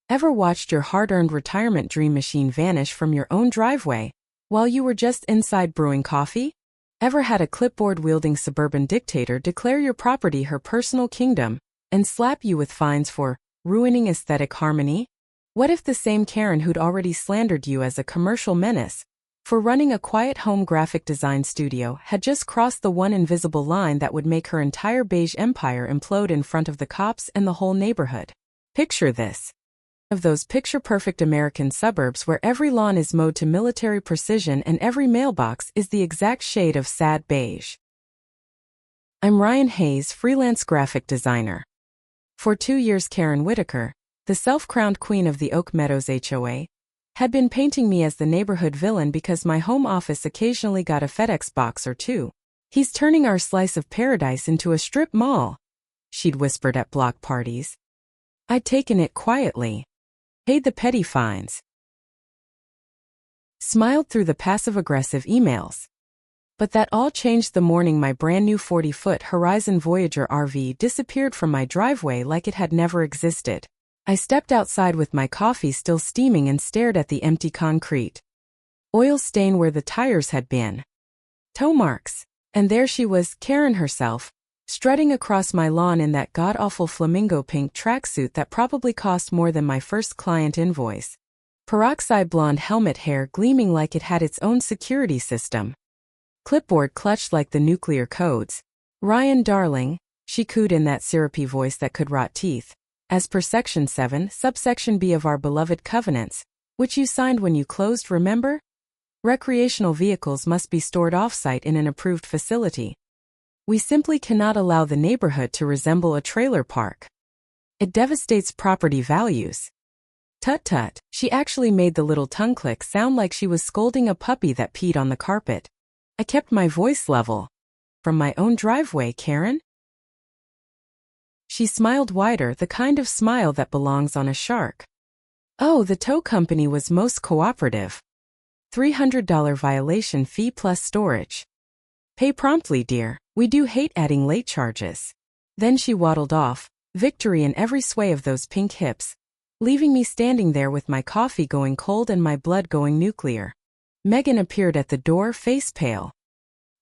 Ever watched your hard-earned retirement dream machine vanish from your own driveway while you were just inside brewing coffee? Ever had a clipboard-wielding suburban dictator declare your property her personal kingdom and slap you with fines for ruining aesthetic harmony? What if the same Karen who'd already slandered you as a commercial menace for running a quiet home graphic design studio had just crossed the one invisible line that would make her entire beige empire implode in front of the cops and the whole neighborhood? Picture this. Of those picture-perfect American suburbs where every lawn is mowed to military precision and every mailbox is the exact shade of sad beige. I'm Ryan Hayes, freelance graphic designer. For 2 years, Karen Whitaker, the self-crowned queen of the Oak Meadows HOA, had been painting me as the neighborhood villain because my home office occasionally got a FedEx box or two. "He's turning our slice of paradise into a strip mall," she'd whispered at block parties. I'd taken it quietly, paid the petty fines, smiled through the passive-aggressive emails. But that all changed the morning my brand-new 40-foot Horizon Voyager RV disappeared from my driveway like it had never existed. I stepped outside with my coffee still steaming and stared at the empty concrete. Oil stain where the tires had been. Toe marks. And there she was, Karen herself, strutting across my lawn in that god-awful flamingo pink tracksuit that probably cost more than my first client invoice. Peroxide blonde helmet hair gleaming like it had its own security system. Clipboard clutched like the nuclear codes. "Ryan, darling," she cooed in that syrupy voice that could rot teeth. "As per Section 7, subsection B of our beloved covenants, which you signed when you closed, remember? Recreational vehicles must be stored off-site in an approved facility. We simply cannot allow the neighborhood to resemble a trailer park. It devastates property values." Tut-tut, she actually made the little tongue click sound like she was scolding a puppy that peed on the carpet. I kept my voice level. "From my own driveway, Karen?" She smiled wider, the kind of smile that belongs on a shark. "Oh, the tow company was most cooperative. $300 violation fee plus storage. Pay promptly, dear. We do hate adding late charges." Then she waddled off, victory in every sway of those pink hips, leaving me standing there with my coffee going cold and my blood going nuclear. Megan appeared at the door, face pale.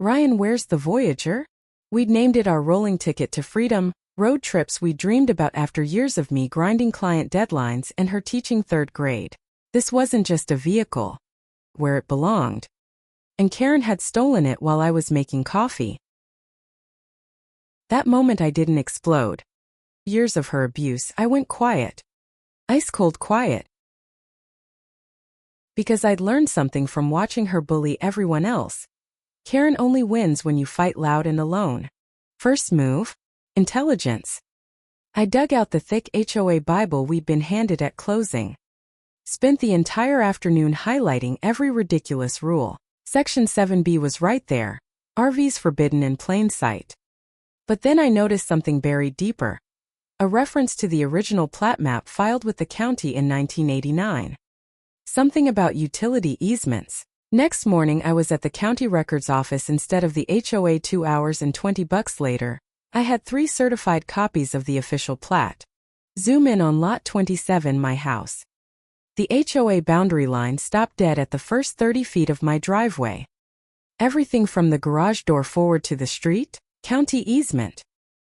"Ryan, where's the Voyager?" We'd named it our rolling ticket to freedom, road trips we dreamed about after years of me grinding client deadlines and her teaching third grade. This wasn't just a vehicle. Where it belonged. And Karen had stolen it while I was making coffee. That moment I didn't explode. Years of her abuse, I went quiet. Ice-cold quiet. Because I'd learned something from watching her bully everyone else. Karen only wins when you fight loud and alone. First move? Intelligence. I dug out the thick HOA Bible we'd been handed at closing. Spent the entire afternoon highlighting every ridiculous rule. Section 7B was right there. RVs forbidden in plain sight. But then I noticed something buried deeper. A reference to the original plat map filed with the county in 1989. Something about utility easements. Next morning I was at the county records office instead of the HOA. 2 hours and $20 later, I had 3 certified copies of the official plat. Zoom in on lot 27, my house. The HOA boundary line stopped dead at the first 30 feet of my driveway. Everything from the garage door forward to the street, county easement.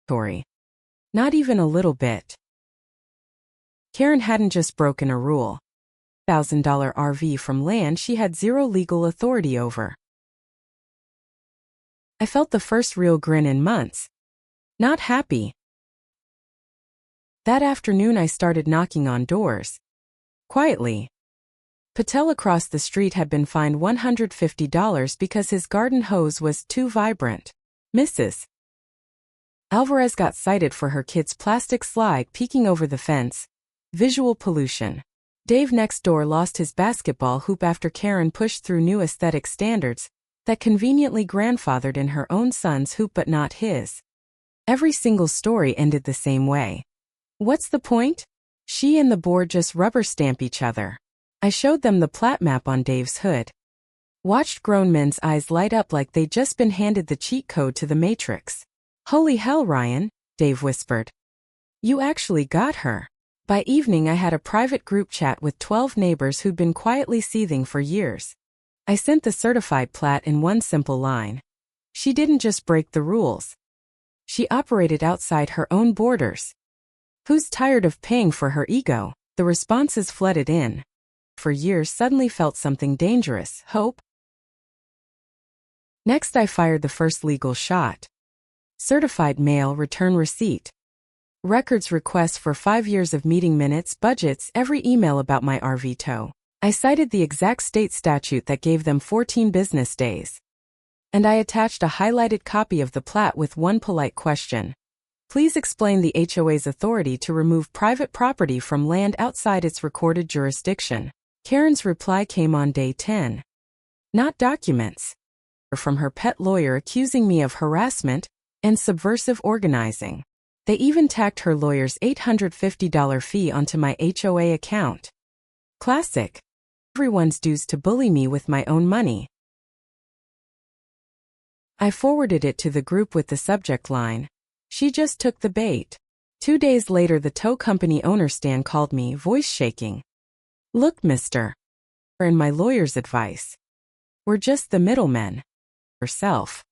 Tory. Not even a little bit. Karen hadn't just broken a rule. $1,000 RV from land she had zero legal authority over. I felt the first real grin in months. Not happy. That afternoon I started knocking on doors. Quietly. Patel across the street had been fined $150 because his garden hose was too vibrant. Mrs. Alvarez got cited for her kid's plastic slide peeking over the fence. Visual pollution. Dave next door lost his basketball hoop after Karen pushed through new aesthetic standards that conveniently grandfathered in her own son's hoop but not his. Every single story ended the same way. What's the point? She and the board just rubber stamp each other. I showed them the plat map on Dave's hood. Watched grown men's eyes light up like they'd just been handed the cheat code to the Matrix. "Holy hell, Ryan," Dave whispered. "You actually got her." By evening I had a private group chat with 12 neighbors who'd been quietly seething for years. I sent the certified plat in one simple line. She didn't just break the rules. She operated outside her own borders. Who's tired of paying for her ego? The responses flooded in. For years suddenly felt something dangerous. Hope? Next I fired the first legal shot. Certified mail return receipt. Records request for 5 years of meeting minutes, budgets, every email about my RV tow. I cited the exact state statute that gave them 14 business days. And I attached a highlighted copy of the plat with one polite question. Please explain the HOA's authority to remove private property from land outside its recorded jurisdiction. Karen's reply came on day 10. Not documents. From her pet lawyer accusing me of harassment and subversive organizing. They even tacked her lawyer's $850 fee onto my HOA account. Classic. Everyone's dues to bully me with my own money. I forwarded it to the group with the subject line. She just took the bait. 2 days later the tow company owner Stan called me, voice shaking. Look, mister. And my lawyer's advice. We're just the middlemen. Herself.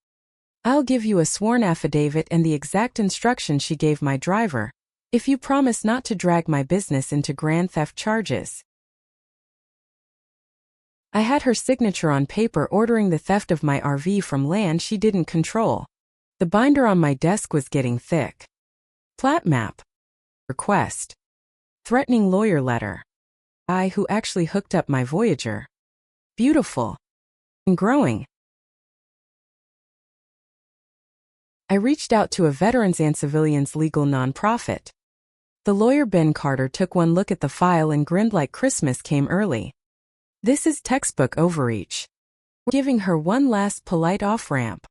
I'll give you a sworn affidavit and the exact instruction she gave my driver, if you promise not to drag my business into grand theft charges. I had her signature on paper ordering the theft of my RV from land she didn't control. The binder on my desk was getting thick. Plat map. Request. Threatening lawyer letter. I who actually hooked up my Voyager. Beautiful. And growing. I reached out to a veterans and civilians legal nonprofit. The lawyer Ben Carter took one look at the file and grinned like Christmas came early. This is textbook overreach. Giving her one last polite off-ramp.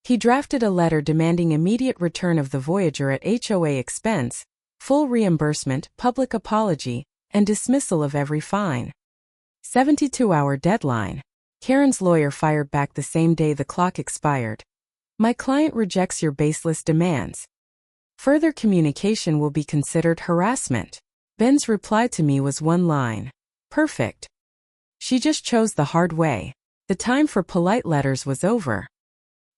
He drafted a letter demanding immediate return of the Voyager at HOA expense, full reimbursement, public apology, and dismissal of every fine. 72-hour deadline. Karen's lawyer fired back the same day the clock expired. My client rejects your baseless demands. Further communication will be considered harassment. Ben's reply to me was one line. Perfect. She just chose the hard way. The time for polite letters was over.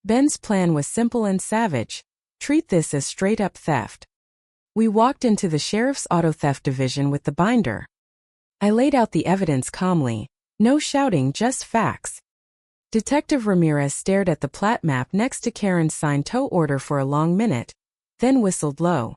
Ben's plan was simple and savage. Treat this as straight-up theft. We walked into the sheriff's auto theft division with the binder. I laid out the evidence calmly. No shouting, just facts. Detective Ramirez stared at the plat map next to Karen's signed tow order for a long minute, then whistled low.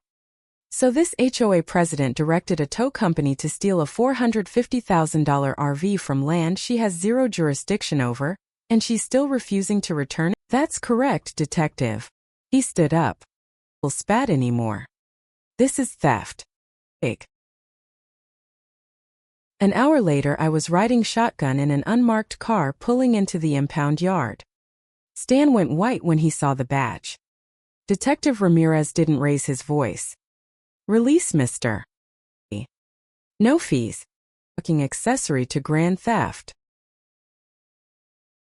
So this HOA president directed a tow company to steal a $450,000 RV from land she has zero jurisdiction over, and she's still refusing to return it? That's correct, detective. He stood up. We'll spat anymore. This is theft. Big. An hour later I was riding shotgun in an unmarked car pulling into the impound yard. Stan went white when he saw the badge. Detective Ramirez didn't raise his voice. Release, mister. No fees. Fucking accessory to grand theft.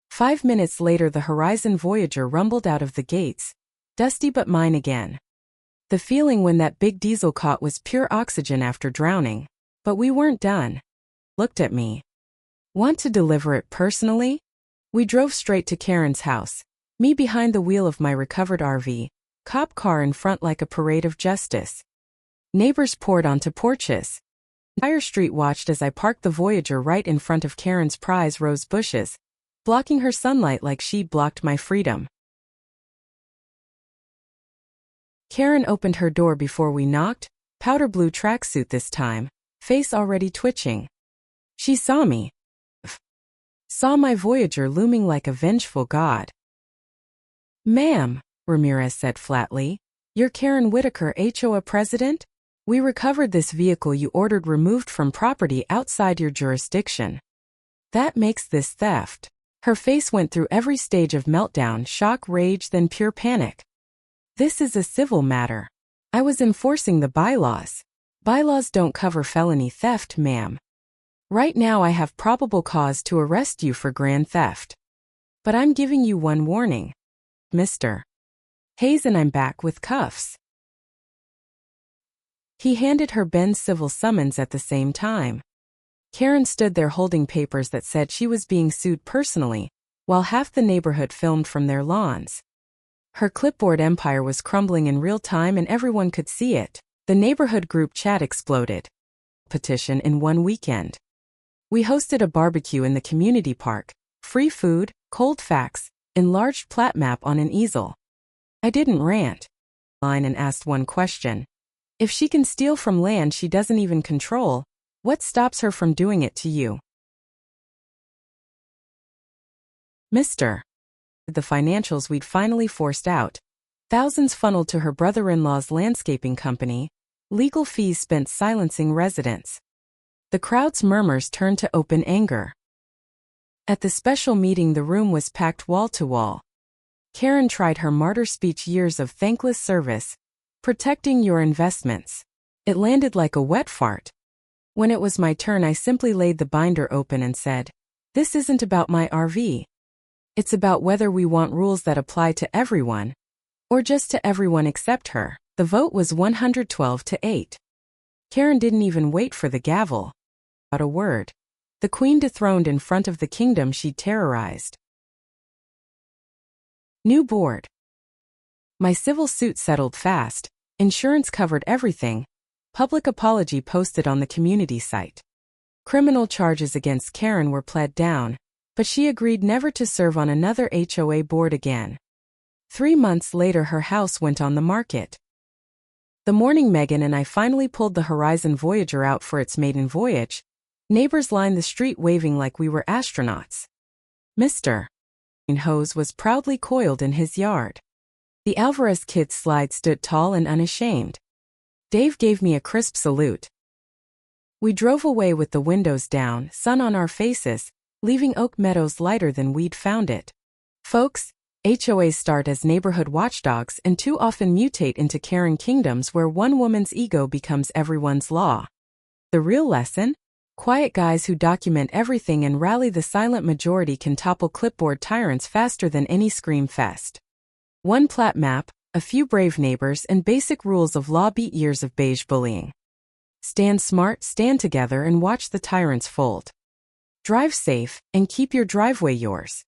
5 minutes later the Horizon Voyager rumbled out of the gates, dusty but mine again. The feeling when that big diesel caught was pure oxygen after drowning. But we weren't done. Looked at me. Want to deliver it personally? We drove straight to Karen's house, me behind the wheel of my recovered RV, cop car in front like a parade of justice. Neighbors poured onto porches. Entire street watched as I parked the Voyager right in front of Karen's prize rose bushes, blocking her sunlight like she'd blocked my freedom. Karen opened her door before we knocked, powder blue tracksuit this time, face already twitching. She saw me. Saw my Voyager looming like a vengeful god. Ma'am, Ramirez said flatly, you're Karen Whitaker, HOA president? We recovered this vehicle you ordered removed from property outside your jurisdiction. That makes this theft. Her face went through every stage of meltdown, shock, rage, then pure panic. This is a civil matter. I was enforcing the bylaws. Bylaws don't cover felony theft, ma'am. Right now I have probable cause to arrest you for grand theft. But I'm giving you one warning. Mr. Hayes, and I'm back with cuffs. He handed her Ben's civil summons at the same time. Karen stood there holding papers that said she was being sued personally, while half the neighborhood filmed from their lawns. Her clipboard empire was crumbling in real time and everyone could see it. The neighborhood group chat exploded. Petition in one weekend. We hosted a barbecue in the community park, free food, cold facts, enlarged plat map on an easel. I didn't rant and asked one question. If she can steal from land she doesn't even control, what stops her from doing it to you? Mr. The financials we'd finally forced out. Thousands funneled to her brother-in-law's landscaping company. Legal fees spent silencing residents. The crowd's murmurs turned to open anger. At the special meeting the room was packed wall to wall. Karen tried her martyr speech, years of thankless service, protecting your investments. It landed like a wet fart. When it was my turn I simply laid the binder open and said, "This isn't about my RV. It's about whether we want rules that apply to everyone, or just to everyone except her." The vote was 112-8. Karen didn't even wait for the gavel. Not a word. The queen dethroned in front of the kingdom she'd terrorized. New board. My civil suit settled fast. Insurance covered everything. Public apology posted on the community site. Criminal charges against Karen were pled down, but she agreed never to serve on another HOA board again. 3 months later her house went on the market. The morning Megan and I finally pulled the Horizon Voyager out for its maiden voyage, neighbors lined the street waving like we were astronauts. Mr. Hose was proudly coiled in his yard. The Alvarez kids' slide stood tall and unashamed. Dave gave me a crisp salute. We drove away with the windows down, sun on our faces, leaving Oak Meadows lighter than we'd found it. Folks, HOAs start as neighborhood watchdogs and too often mutate into caring kingdoms where one woman's ego becomes everyone's law. The real lesson? Quiet guys who document everything and rally the silent majority can topple clipboard tyrants faster than any scream fest. One plat map, a few brave neighbors, and basic rules of law beat years of beige bullying. Stand smart, stand together, and watch the tyrants fold. Drive safe, and keep your driveway yours.